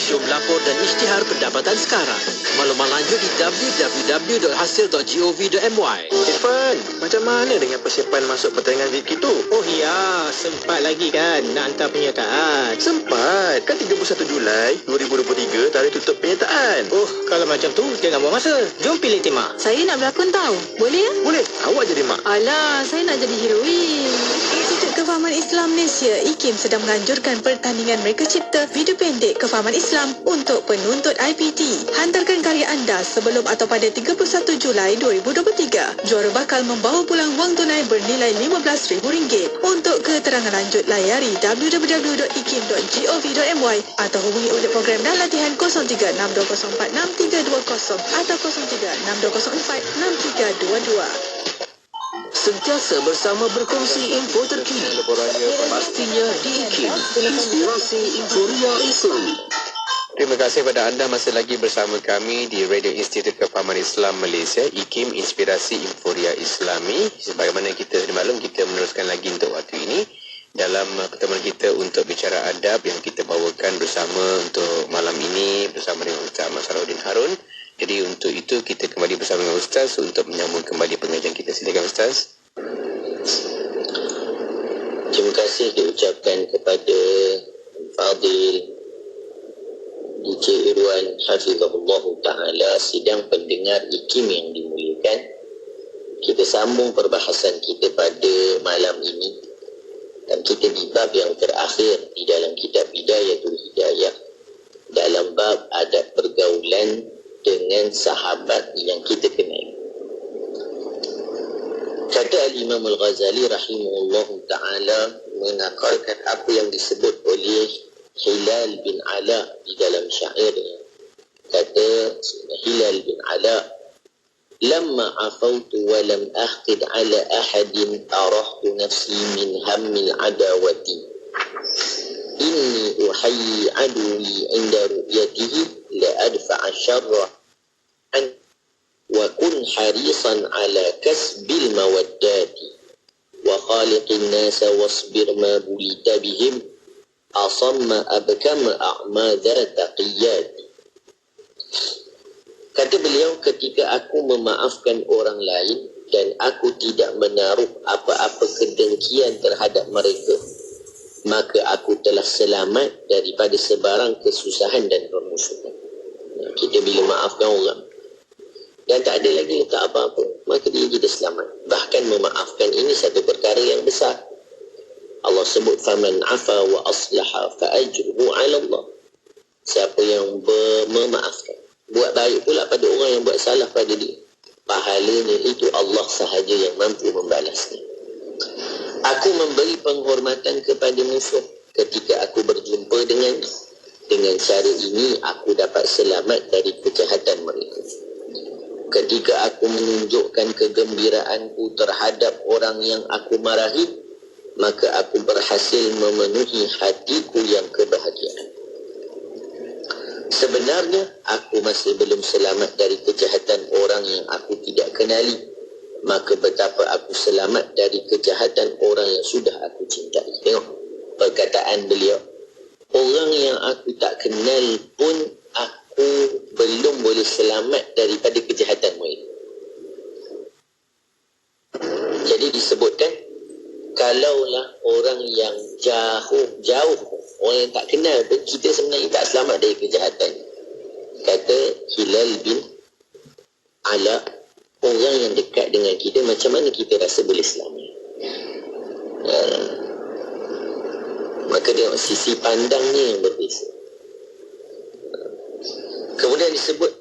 Jom lapor dan isytihar pendapatan sekarang. Maklumat lanjut di www.hasil.gov.my. Irfan, macam mana dengan persiapan masuk pertandingan VIP itu? Oh ya, sempat lagi kan nak hantar penyertaan. Sempat, kan 31 Julai 2023 tarikh tutup penyertaan. Oh, kalau macam tu jangan buang masa. Jom pilih tema. Saya nak berlakon tau. Boleh ya? Boleh, awak jadi mak. Alah, saya nak jadi heroin. Institut Kefahaman Islam Malaysia, IKIM, sedang menganjurkan pertandingan mereka cipta video pendek kefahaman Islam untuk penuntut IPT. Hantarkan karya anda sebelum atau pada 31 Julai 2023. Juara bakal membawa pulang wang tunai bernilai RM15,000. Untuk keterangan lanjut, layari www.ikim.gov.my atau hubungi unit program dan latihan 0362046320 atau 0362046322. Sentiasa bersama berkongsi info terkini. Pastinya di IKIM, Inspirasi Inforia Islam. Terima kasih kepada anda masih lagi bersama kami di Radio Institut Kefahaman Islam Malaysia, IKIM, Inspirasi Inforia Islami. Sebagaimana kita sedia maklum, kita meneruskan lagi untuk waktu ini dalam pertemuan kita untuk bicara adab yang kita bawakan bersama untuk malam ini bersama dengan Ustaz Ahmad Salahuddin Harun. Jadi untuk itu kita kembali bersama dengan Ustaz untuk menyambung kembali pengajian kita. Silakan Ustaz. Terima kasih diucapkan kepada Fadil DJ Irwan Hafizahullah Ta'ala, sidang pendengar IKIM yang dimuliakan. Kita sambung perbahasan kita pada malam ini dan kita di bab yang terakhir di dalam kitab Bidayatul Hidayah, dalam bab adab pergaulan dengan sahabat yang kita kenal. Kata Al-Imam Al-Ghazali rahimahullah ta'ala menakalkan apa yang disebut oleh Hilal bin Ala di dalam syairnya. Kata Hilal bin Ala, "Lamma afautu wa lam ahqid ala ahadin arahtu nafsi min hammil adawati. Inni uhayyi aduwi inda ru'yatihi la adfa'a syarra an wa kun harisan ala kasbil mawaddati wa khaliqin nasa wasbir ma bulita bihim asamma abkama a'madha taqiyati." Kata beliau, ketika aku memaafkan orang lain dan aku tidak menaruh apa-apa kedengkian terhadap mereka, maka aku telah selamat daripada sebarang kesusahan dan permusuhan. Kita bila maafkan orang dan tak ada lagi letak apa-apa, maka dia jadi selamat. Bahkan memaafkan ini satu perkara yang besar. Allah sebut, "Faman afa wa aslaha fa ajruhu 'ala Allah." Siapa yang memaafkan, buat baik pula pada orang yang buat salah pada dia, pahalanya itu Allah sahaja yang mampu membalasnya. Aku memberi penghormatan kepada musuh ketika aku berjumpa dengannya. Dengan cara ini aku dapat selamat dari kejahatan mereka. Ketika aku menunjukkan kegembiraanku terhadap orang yang aku marahi, maka aku berhasil memenuhi hatiku yang kebahagiaan. Sebenarnya aku masih belum selamat dari kejahatan orang yang aku tidak kenali, maka betapa aku selamat dari kejahatan orang yang sudah aku cintai. Tengok perkataan beliau, orang yang aku tak kenal pun aku belum boleh selamat daripada kejahatan mereka. Jadi disebutkan, kalaulah orang yang jauh, orang yang tak kenal pun, kita sebenarnya tak selamat dari kejahatan. Kata Hilal bin Ala, orang yang dekat dengan kita, macam mana kita rasa boleh selamat? Maka Maka tengok sisi pandangnya yang berbeza. Kemudian disebut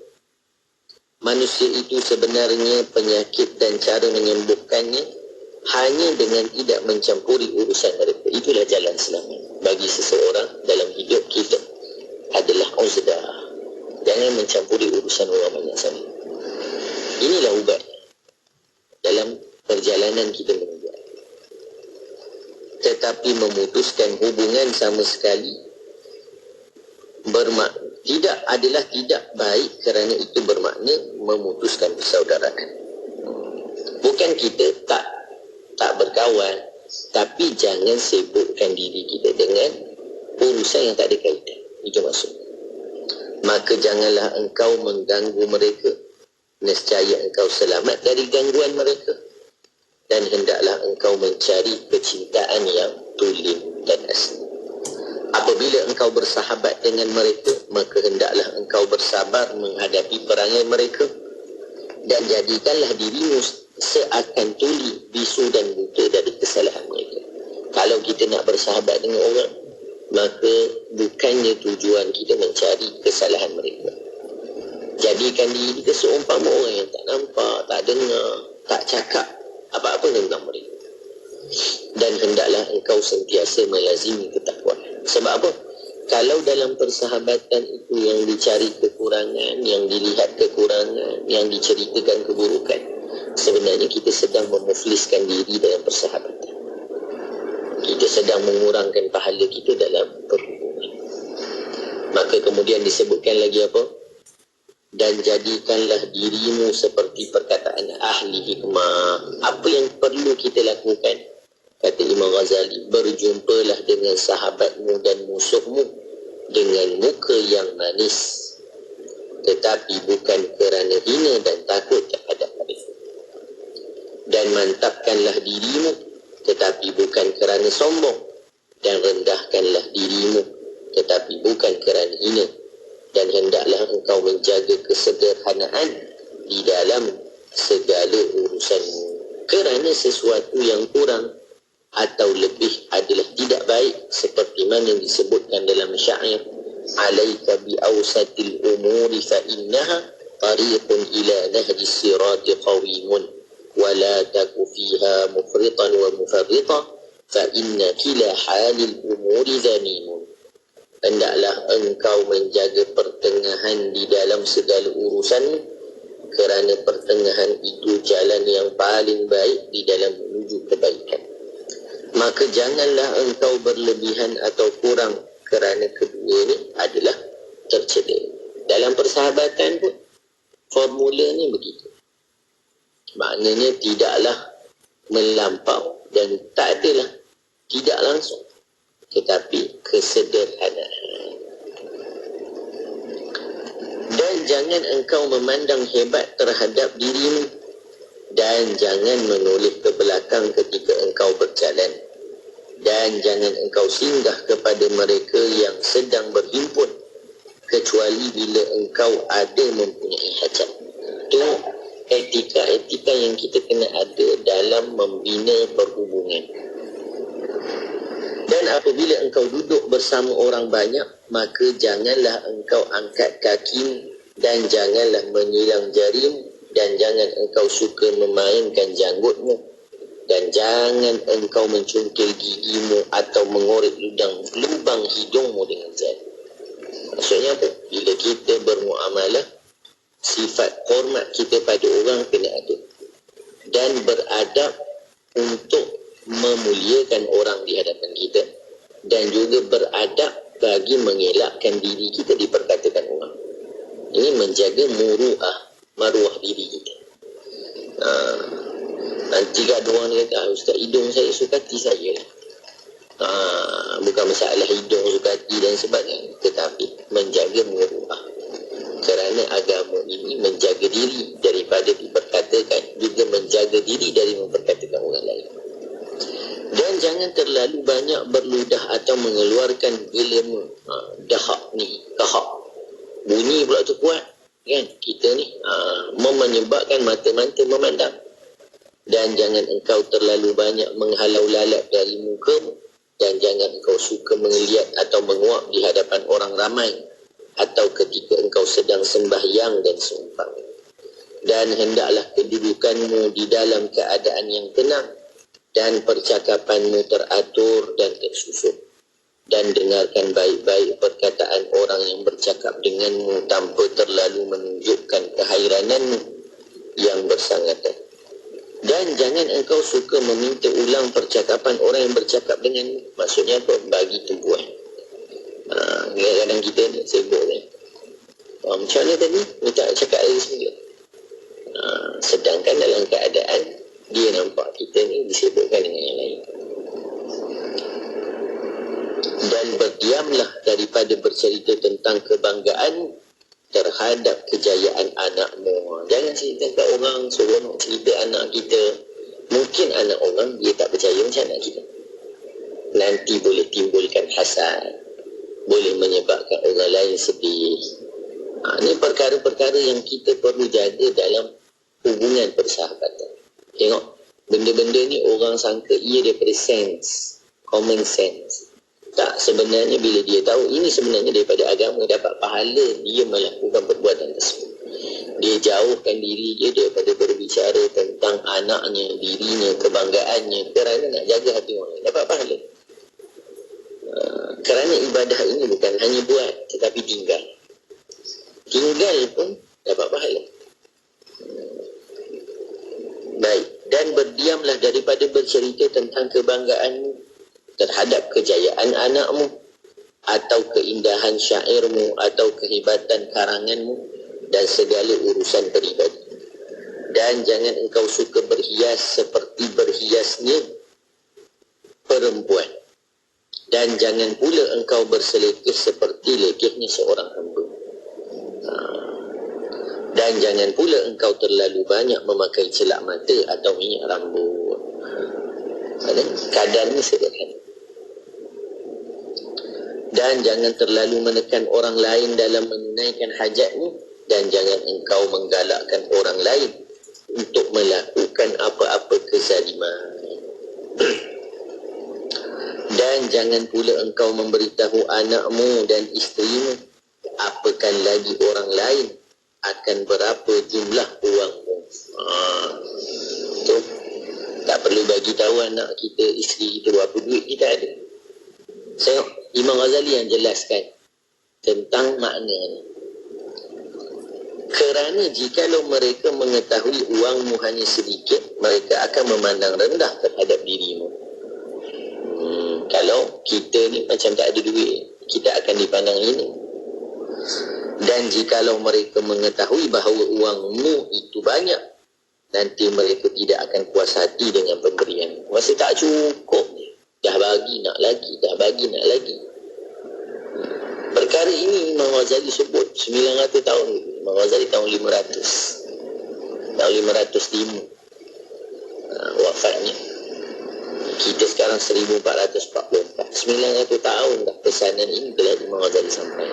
manusia itu sebenarnya penyakit dan cara menyembuhkannya hanya dengan tidak mencampuri urusan mereka. Itulah jalan selamat bagi seseorang dalam hidup kita adalah uzdah. Jangan mencampuri urusan orang banyak sangat. Inilah ubat dalam perjalanan kita menuju. Tetapi memutuskan hubungan sama sekali tidak baik kerana itu bermakna memutuskan persaudaraan. Bukan kita tak berkawan, tapi jangan sibukkan diri kita dengan urusan yang tak ada kaitan. Itu maksudnya. Maka janganlah engkau mengganggu mereka, nescaya engkau selamat dari gangguan mereka, dan hendaklah engkau mencari kecintaan yang tulen dan asli. Apabila engkau bersahabat dengan mereka, maka hendaklah engkau bersabar menghadapi perangai mereka, dan jadikanlah dirimu seakan tuli, bisu dan buta dari kesalahan mereka. Kalau kita nak bersahabat dengan orang, maka bukannya tujuan kita mencari kesalahan mereka. Jadikan diri kita seumpama orang yang tak nampak, tak dengar, tak cakap apa-apa tentang mereka. Dan hendaklah engkau sentiasa melazimi ketakwaan. Sebab apa? Kalau dalam persahabatan itu yang dicari kekurangan, yang dilihat kekurangan, yang diceritakan keburukan, sebenarnya kita sedang memufliskan diri dalam persahabatan. Kita sedang mengurangkan pahala kita dalam perhubungan. Maka kemudian disebutkan lagi apa? Dan jadikanlah dirimu seperti perkataan ahli hikmah. Apa yang perlu kita lakukan? Kata Imam Ghazali, berjumpalah dengan sahabatmu dan musuhmu dengan muka yang manis, tetapi bukan kerana hina dan takut terhadap mereka. Dan mantapkanlah dirimu, tetapi bukan kerana sombong, dan rendahkanlah dirimu, tetapi bukan kerana hina. Dan hendaklah engkau menjaga kesederhanaan di dalam segala urusanmu, kerana sesuatu yang kurang atau lebih adalah tidak baik, seperti mana disebutkan dalam syair, alaika bi awsatil umuri fa innaha tariqun ila nahji sirati qawimun wa la taku fiha mufritan wa mufarrita fa inna kila halil umuri zamimun. Hendaklah engkau menjaga pertengahan di dalam segala urusan, kerana pertengahan itu jalan yang paling baik di dalam menuju kebaikan. Maka janganlah engkau berlebihan atau kurang, kerana kedua ini adalah tercela. Dalam persahabatan pun formulanya begitu. Maknanya tidaklah melampau dan tak adalah tidak langsung, tetapi kesederhanaan. Dan jangan engkau memandang hebat terhadap dirimu, dan jangan menoleh ke belakang ketika engkau berjalan, dan jangan engkau singgah kepada mereka yang sedang berhimpun, kecuali bila engkau ada mempunyai hajat. Itu etika-etika yang kita kena ada dalam membina perhubungan. Dan apabila engkau duduk bersama orang banyak, maka janganlah engkau angkat kaki, dan janganlah menyilang jarimu, dan jangan engkau suka memainkan janggutmu, dan jangan engkau mencungkil gigimu atau mengorek lubang hidungmu dengan jari. Maksudnya apa? Bila kita bermuamalah, sifat hormat kita pada orang kena ada, dan beradab untuk memuliakan orang di hadapan kita, dan juga beradab bagi mengelakkan diri kita diperkatakan orang. Ini menjaga maruah diri kita. Nanti kat orang kata, Ustaz, hidung saya sukati saya lah. Bukan masalah hidung sukati dan sebagainya, tetapi menjaga muruah. Kerana agama ini menjaga diri daripada diperkatakan, juga menjaga diri dari memperkatakan orang lain. Dan jangan terlalu banyak berludah atau mengeluarkan gelemu. Dahak ni, kahak. Bunyi pula tu kuat. Kan? Kita ni menyebabkan mata-mata memandang. Dan jangan engkau terlalu banyak menghalau lalat dari mukamu, Dan jangan engkau suka melihat atau menguap di hadapan orang ramai atau ketika engkau sedang sembahyang dan seumpam. Dan hendaklah kedudukanmu di dalam keadaan yang tenang dan percakapanmu teratur dan tersusun. Dan dengarkan baik-baik perkataan orang yang bercakap denganmu tanpa terlalu menunjukkan kehairananmu yang bersangatan. Dan jangan engkau suka meminta ulang percakapan orang yang bercakap denganmu. Maksudnya apa? Bagi tumpuan. Kadang-kadang kita ni sibuk ni. Macam mana tadi? Minta cakap lagi semula. Sedangkan dalam keadaan dia nampak kita ni disibukkan dengan yang lain. Dan berdiamlah daripada bercerita tentang kebanggaan terhadap kejayaan anakmu. Jangan cerita kat orang, suruh nak cerita anak kita. Mungkin anak orang dia tak percaya macam anak kita. Nanti boleh timbulkan hasad, boleh menyebabkan orang lain sedih. Ini perkara-perkara yang kita perlu jaga dalam hubungan persahabatan. Tengok, benda-benda ni orang sangka ia daripada sense, common sense. Tak, sebenarnya bila dia tahu ini sebenarnya daripada agama, dapat pahala, dia melakukan perbuatan tersebut. Dia jauhkan diri dia daripada berbicara tentang anaknya, dirinya, kebanggaannya, kerana nak jaga hati orang, dapat pahala. Kerana ibadah ini bukan hanya buat tetapi tinggal pun dapat pahala. Baik, dan berdiamlah daripada bercerita tentang kebanggaanmu terhadap kejayaan anakmu atau keindahan syairmu atau kehebatan karanganmu dan segala urusan peribadi. Dan jangan engkau suka berhias seperti berhiasnya perempuan. Dan jangan pula engkau berselekeh seperti lekehnya seorang hamba. Dan jangan pula engkau terlalu banyak memakai celak mata atau minyak rambut. Kadarnya sederhana. Dan jangan terlalu menekan orang lain dalam menunaikan hajatmu. Dan jangan engkau menggalakkan orang lain untuk melakukan apa-apa kezaliman. Dan jangan pula engkau memberitahu anakmu dan isterimu, apakan lagi orang lain, akan berapa jumlah uangmu. Tak perlu bagi tahu anak kita, isteri kita berapa duit kita ada. Tengok, Imam Ghazali yang jelaskan tentang makna ni. Kerana jikalau mereka mengetahui uangmu hanya sedikit, mereka akan memandang rendah terhadap dirimu. Kalau kita ni macam tak ada duit, kita akan dipandang hina. Dan jikalau mereka mengetahui bahawa uangmu itu banyak, nanti mereka tidak akan puas hati dengan pemberian. Masa tak cukup, dah bagi nak lagi, dah bagi nak lagi. Perkara ini Imam Ghazali sebut 900 tahun. Imam Ghazali tahun 500. Tahun 505 wafatnya. Kita sekarang 1444. 900 tahun dah pesanan ini telah Imam Ghazali sampai.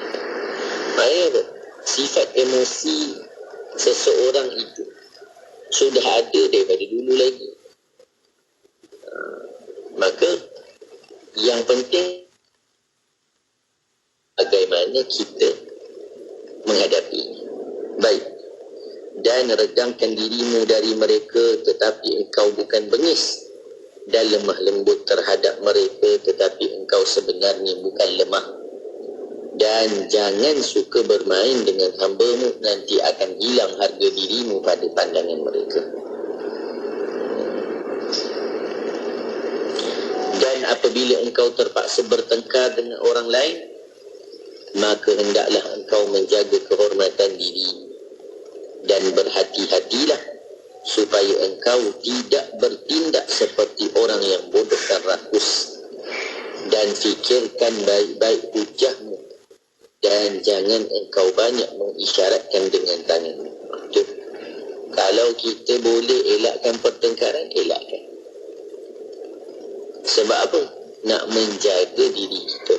Maknanya apa? Sifat emosi seseorang itu sudah ada daripada dulu lagi. Maka yang penting bagaimana kita menghadapinya. Baik. Dan redamkan dirimu dari mereka, tetapi engkau bukan bengis, dan lemah lembut terhadap mereka, tetapi engkau sebenarnya bukan lemah. Dan jangan suka bermain dengan hamba-Mu, nanti akan hilang harga dirimu pada pandangan mereka. Dan apabila engkau terpaksa bertengkar dengan orang lain, maka hendaklah engkau menjaga kehormatan diri dan berhati-hatilah supaya engkau tidak bertindak seperti orang yang bodoh dan rakus. Dan fikirkan baik-baik hujahmu, dan jangan engkau banyak mengisyaratkan dengan tanganmu. Kalau kita boleh elakkan pertengkaran, elakkan. Sebab apa? Nak menjaga diri kita.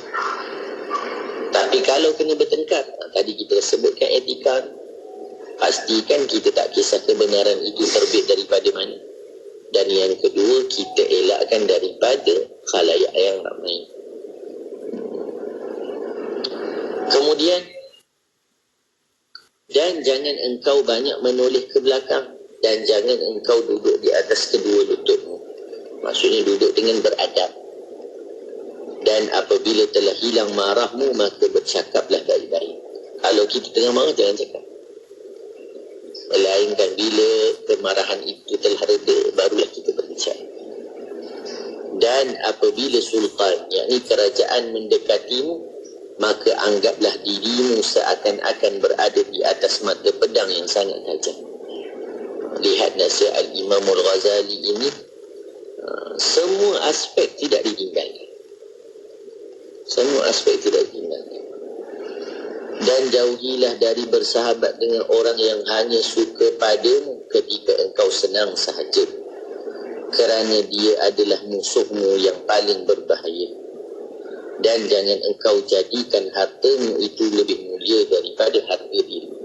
Tapi kalau kena bertengkar, tadi kita sebutkan etika, pastikan kita tak kisah kebenaran itu terbit daripada mana. Dan yang kedua, kita elakkan daripada khalayak yang ramai. Kemudian, dan jangan engkau banyak menoleh ke belakang, dan jangan engkau duduk di atas kedua lututmu. Maksudnya duduk dengan beradab. Dan apabila telah hilang marahmu, maka bercakaplah baik-baik. Kalau kita tengah marah, jangan cakap. Melainkan bila kemarahan itu telah reda, barulah kita berbicara. Dan apabila sultan, yakni kerajaan mendekatimu, maka anggaplah dirimu seakan-akan berada di atas mata pedang yang sangat tajam. Lihat nasihat Al-Imam Al-Ghazali ini, semua aspek tidak ditinggalkan. Semua aspek tidak ditinggalkan. Dan jauhilah dari bersahabat dengan orang yang hanya suka padamu ketika engkau senang sahaja, kerana dia adalah musuhmu yang paling berbahaya. Dan jangan engkau jadikan hartamu itu lebih mulia daripada harta dirimu.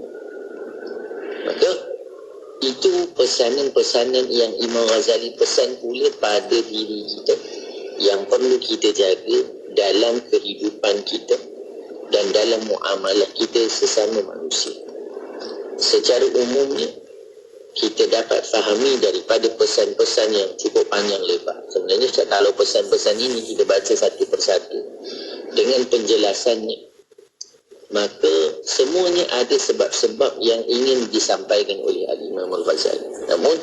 Maka itu pesanan-pesanan yang Imam Ghazali pesan pula pada diri kita, yang perlu kita jaga dalam kehidupan kita dan dalam muamalah kita sesama manusia. Secara umumnya, kita dapat fahami daripada pesan-pesan yang cukup panjang lebar. Sebenarnya kalau pesan-pesan ini kita baca satu persatu dengan penjelasannya, maka semuanya ada sebab-sebab yang ingin disampaikan oleh Al-Imam Al-Ghazali. Namun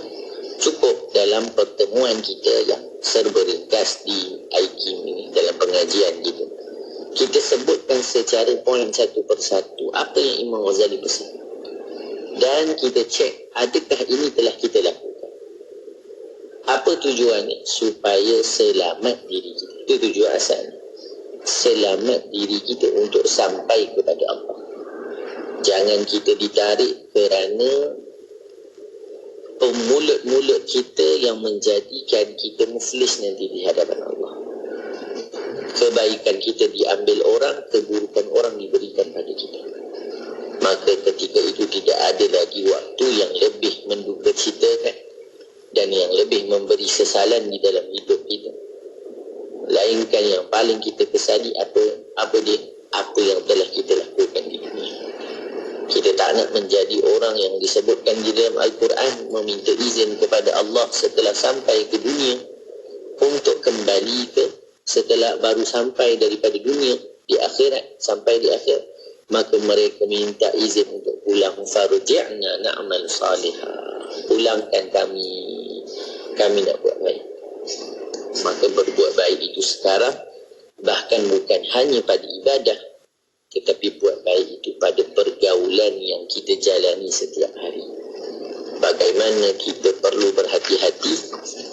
cukup dalam pertemuan kita yang serba ringkas di IKIM ini, dalam pengajian kita sebutkan secara poin satu persatu apa yang Imam Ghazali pesan. Dan kita cek, adakah ini telah kita lakukan? Apa tujuannya? Supaya selamat diri kita. Itu tujuan asalnya. Selamat diri kita untuk sampai kepada Allah. Jangan kita ditarik kerana pemulut-mulut kita yang menjadikan kita muflis nanti di hadapan Allah. Kebaikan kita diambil orang, keburukan orang diberikan pada kita. Maka ketika itu tidak ada lagi waktu yang lebih menduka citakan dan yang lebih memberi sesalan di dalam hidup kita. Melainkan yang paling kita kesali apa yang telah kita lakukan di dunia. Kita tak nak menjadi orang yang disebutkan di dalam Al-Quran meminta izin kepada Allah setelah sampai ke dunia untuk kembali ke setelah baru sampai daripada dunia di akhirat, sampai di akhirat, maka mereka minta izin untuk pulang. Farji'na na'mal salihah, pulangkan kami nak buat baik. Maka berbuat baik itu sekarang, bahkan bukan hanya pada ibadah, tetapi buat baik itu pada pergaulan yang kita jalani setiap hari. Bagaimana kita perlu berhati-hati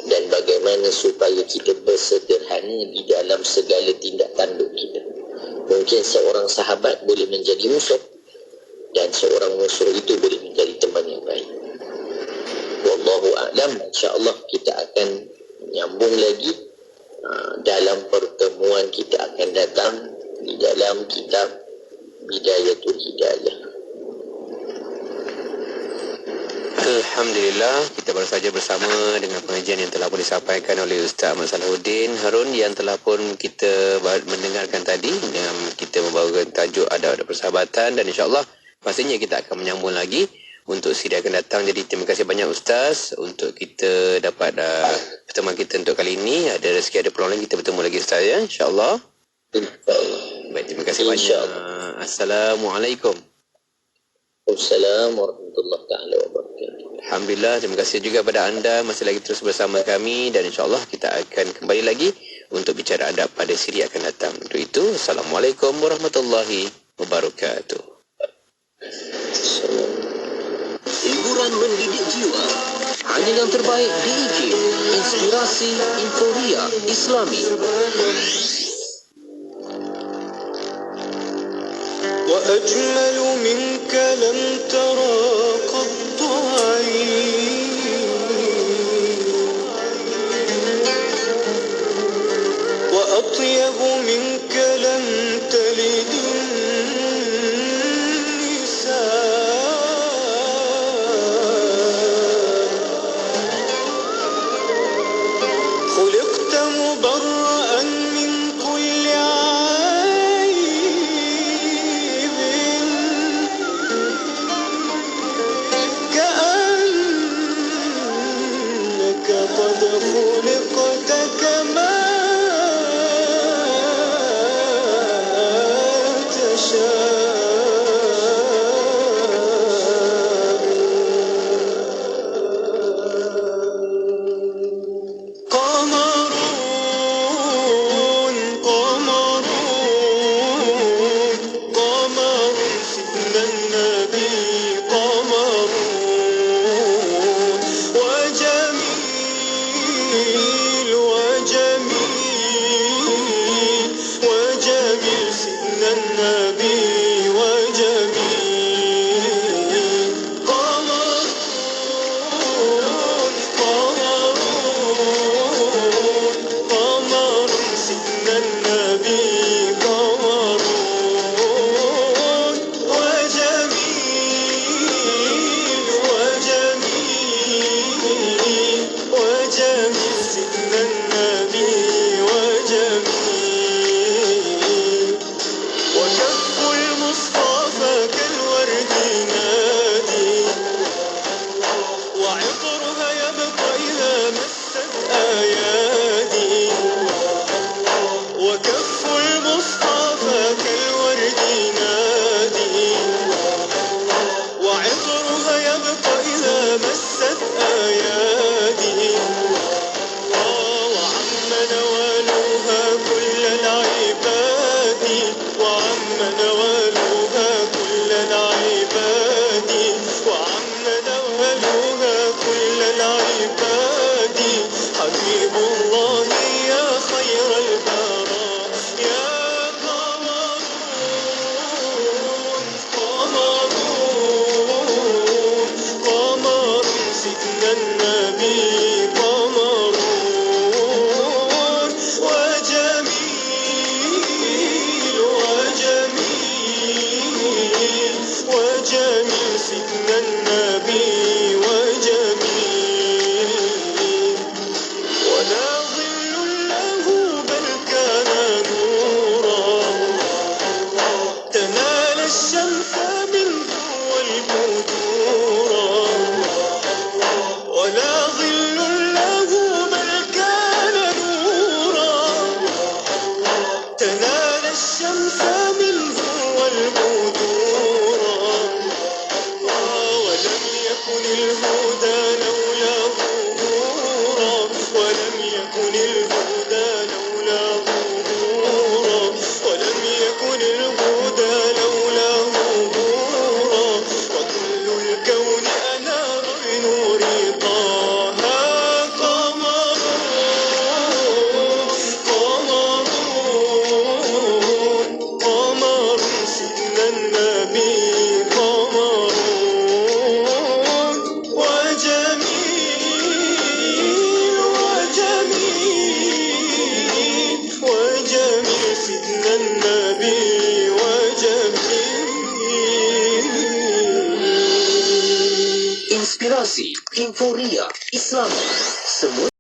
dan bagaimana supaya kita bersederhana di dalam segala tindak tanduk kita. Mungkin seorang sahabat boleh menjadi musuh dan seorang musuh itu boleh menjadi teman yang baik. Wallahu a'lam. InsyaAllah kita akan nyambung lagi dalam pertemuan kita akan datang di dalam kitab Bidayatul Hidayah. Alhamdulillah, kita baru saja bersama dengan pengajian yang telah pun disampaikan oleh Ustaz Ahmad Salahuddin Harun yang telah pun kita mendengarkan tadi. Kita membawakan tajuk adab persahabatan dan insyaAllah pastinya kita akan menyambung lagi untuk siri akan datang. Jadi terima kasih banyak Ustaz untuk kita dapat pertemuan kita untuk kali ini. Ada rezeki, ada peluang lagi kita bertemu lagi Ustaz ya, insyaAllah. Baik, terima kasih banyak. Assalamualaikum. Assalamualaikum warahmatullahi taala wabarakatuh. Alhamdulillah, terima kasih juga kepada anda masih lagi terus bersama kami dan insyaAllah kita akan kembali lagi untuk bicara adab pada siri akan datang. Untuk itu, Assalamualaikum warahmatullahi wabarakatuh. Hiburan mendidik jiwa hanya yang terbaik di IKIM, Inspirasi Inforia Islami. وأجمل منك لم ترى قط عين وأطيب منك لم تلد النساء مبرأ من كل عيب كأنك قد خلقت كما Inspirasi Inforia Islam. Semua